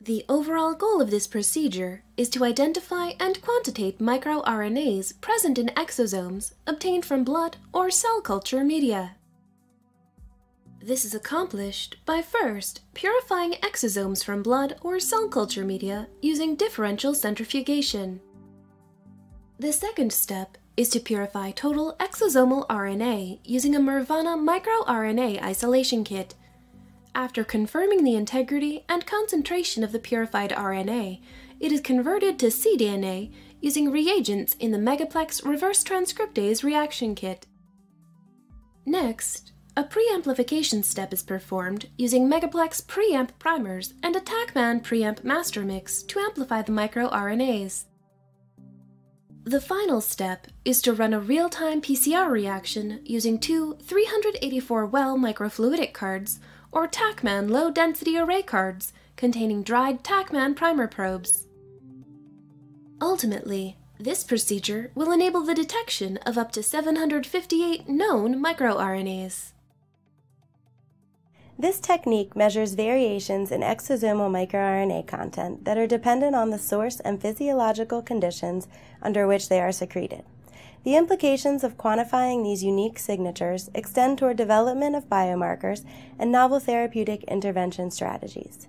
The overall goal of this procedure is to identify and quantitate microRNAs present in exosomes obtained from blood or cell culture media. This is accomplished by first purifying exosomes from blood or cell culture media using differential centrifugation. The second step is to purify total exosomal RNA using a mRNA microRNA isolation kit. After confirming the integrity and concentration of the purified RNA, it is converted to cDNA using reagents in the megaplex reverse transcriptase reaction kit. Next, a preamplification step is performed using megaplex preamp primers and a TACMAN preamp master mix to amplify the microRNAs. The final step is to run a real-time PCR reaction using two 384-well microfluidic cards or TACMAN low-density array cards containing dried TACMAN primer probes. Ultimately, this procedure will enable the detection of up to 758 known microRNAs. This technique measures variations in exosomal microRNA content that are dependent on the source and physiological conditions under which they are secreted. The implications of quantifying these unique signatures extend toward development of biomarkers and novel therapeutic intervention strategies.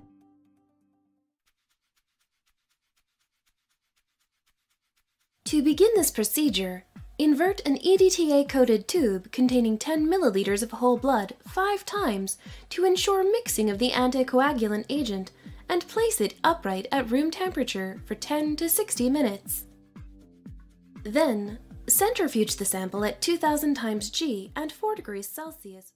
To begin this procedure, invert an EDTA-coated tube containing 10 milliliters of whole blood 5 times to ensure mixing of the anticoagulant agent and place it upright at room temperature for 10 to 60 minutes. Then, centrifuge the sample at 2000 times G and 4 degrees Celsius